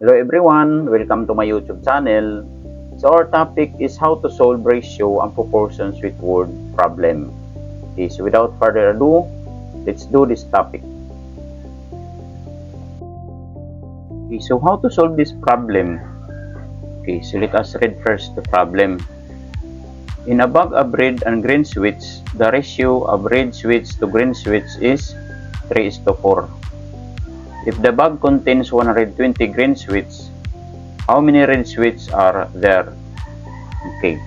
Hello everyone, welcome to my YouTube channel. So our topic is how to solve ratio and proportions with word problem. Okay, so without further ado, let's do this topic. Okay, so how to solve this problem? Okay, so let us read first the problem. In a bag of red and green sweets, the ratio of red sweets to green sweets is 3:4. If the bag contains 120 green sweets, how many red sweets are there? Okay.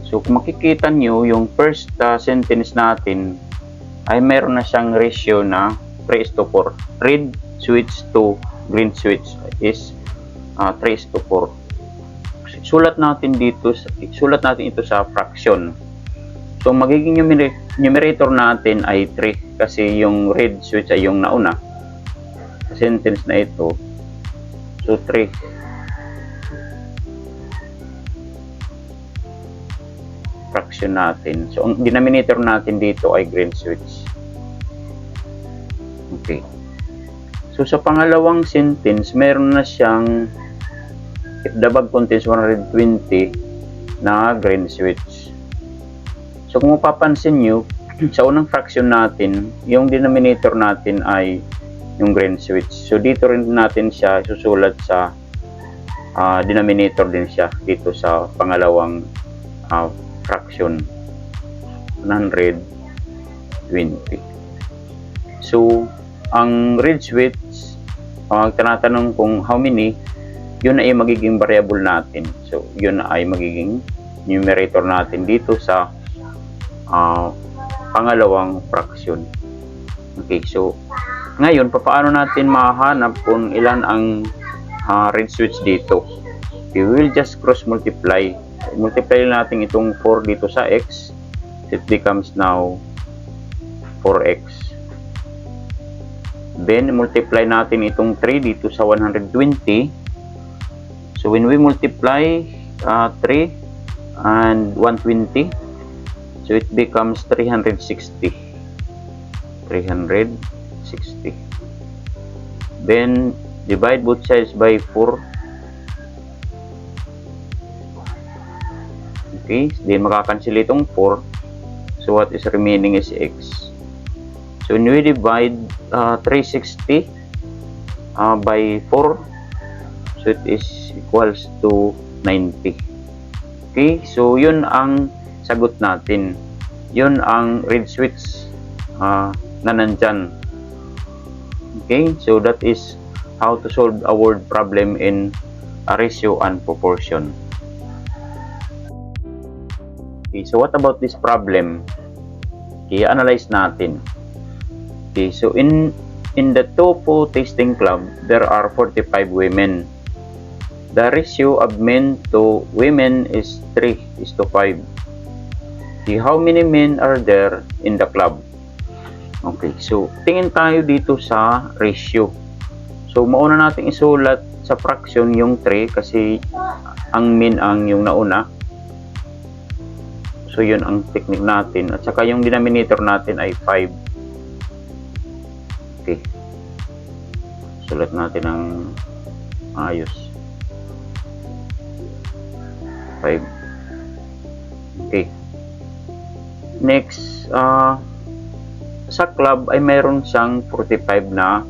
So kung makikita nyo, yung first sentence natin ay meron na siyang ratio na 3:4. Red sweets to green sweets is 3:4. Sulat natin ito sa fraction. So magiging numerator natin ay 3 kasi yung red sweets ay yung nauna sa sentence na ito. So 3. Fraction natin. So ang denominator natin dito ay green sweets. Okay. So sa pangalawang sentence, meron na siyang if the bag contains 120 na green sweets. So kung mapapansin nyo, sa unang fraction natin, yung denominator natin ay yung green sweets. So dito rin natin siya susulat sa denominator din siya dito sa pangalawang fraction 120. So ang red sweets, tinatanong kung how many, yun ay magiging variable natin. So yun ay magiging numerator natin dito sa pangalawang fraction. Okay, so ngayon paano natin mahanap kung ilan ang red sweets dito? Okay, we will just cross multiply. Multiply natin itong 4 dito sa x. It becomes now 4x. Then multiply natin itong 3 dito sa 120. So when we multiply 3 and 120, so it becomes 360. Then divide both sides by 4. Okay, then makakancel itong 4. So what is remaining is x. So when we divide 360 by 4, so it is equals to 90. Okay, so yun ang sagot natin. Yun ang red sweets na nandyan. Okay, so that is how to solve a word problem in a ratio and proportion. Okay, so what about this problem? Okay, analyze natin. Okay, so in the Tofu Tasting Club, there are 45 women. The ratio of men to women is 3:5. Okay, how many men are there in the club? Okay, so tingin tayo dito sa ratio. So mauna natin isulat sa fraction yung 3 kasi ang men ang yung nauna. So yun ang technique natin. At saka yung denominator natin ay 5. Okay. Sulat natin ng ayos. 5. Okay. Next, sa club ay mayroon siyang 45 na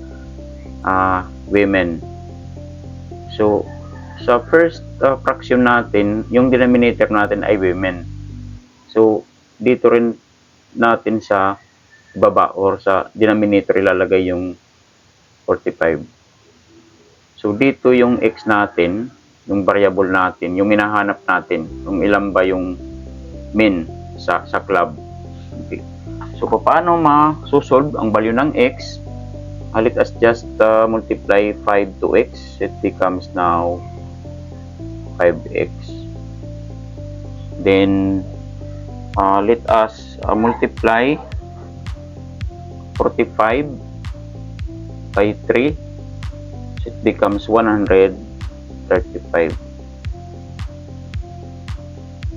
women. So, sa first fraction natin, yung denominator natin ay women. So, dito rin natin sa baba or sa denominator ilalagay yung 45. So, dito yung x natin, yung variable natin, yung hinahanap natin, kung ilan ba yung men sa club. Okay. So, paano ma-solve ang value ng x? Let us just multiply 5 to x. It becomes now 5x. Then, let us multiply 45 by 3. So it becomes 135.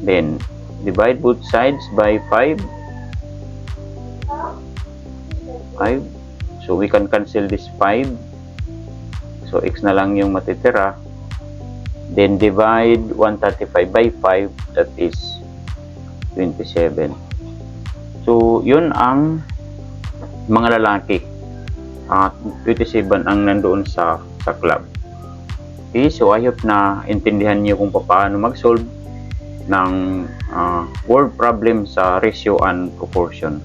Then divide both sides by 5. So we can cancel this 5. So So, x na lang yung matitira. Then, divide 135 by 5, that is 27. So, yun ang mga lalaki. 27 ang nandoon sa club. Okay, so I hope na intindihan niyo kung paano mag-solve ng word problem sa ratio and proportion.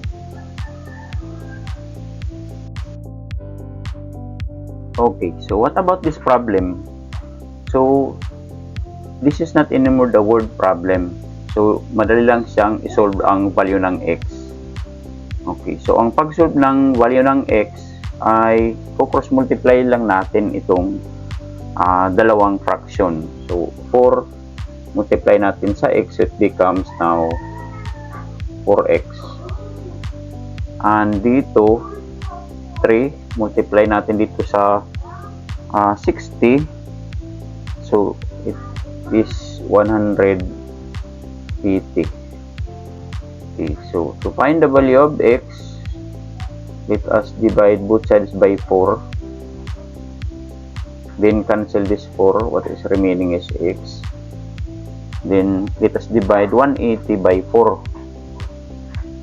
Okay, so what about this problem? So, this is not anymore the word problem. So, madali lang siyang isolve ang value ng x. Okay, so ang pag-solve ng value ng x ay cross multiply lang natin itong dalawang fraction. So, 4 multiply natin sa x, it becomes now 4x. And dito, 3 multiply natin dito sa 60, so it is 180. Okay, so to find the value of x, let us divide both sides by 4, then cancel this 4, what is remaining is x, then let us divide 180 by 4,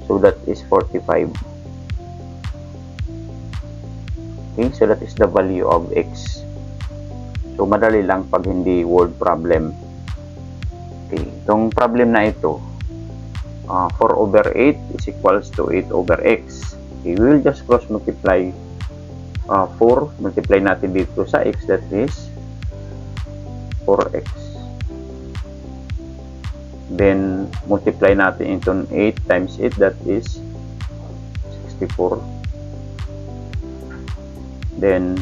so that is 45. Okay, so that is the value of x. So, madali lang pag hindi word problem. Okay, itong problem na ito, 4 over 8 is equals to 8 over x. Okay, we will just cross multiply 4, multiply natin dito sa x, that is 4x. Then, multiply natin ito 8 times 8, that is 64. Then,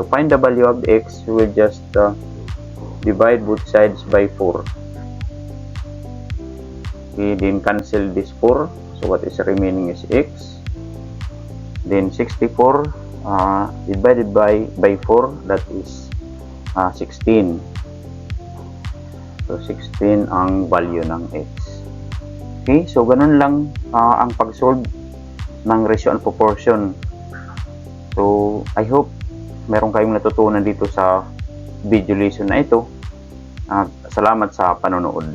to find the value of x, we will just divide both sides by 4. Okay, then cancel this 4. So, what is remaining is x. Then, 64 divided by 4, that is 16. So, 16 ang value ng x. Okay, so ganun lang ang pag-solve ng ratio and proportion. So, I hope meron kayong natutunan dito sa video lesson na ito. Salamat sa panonood.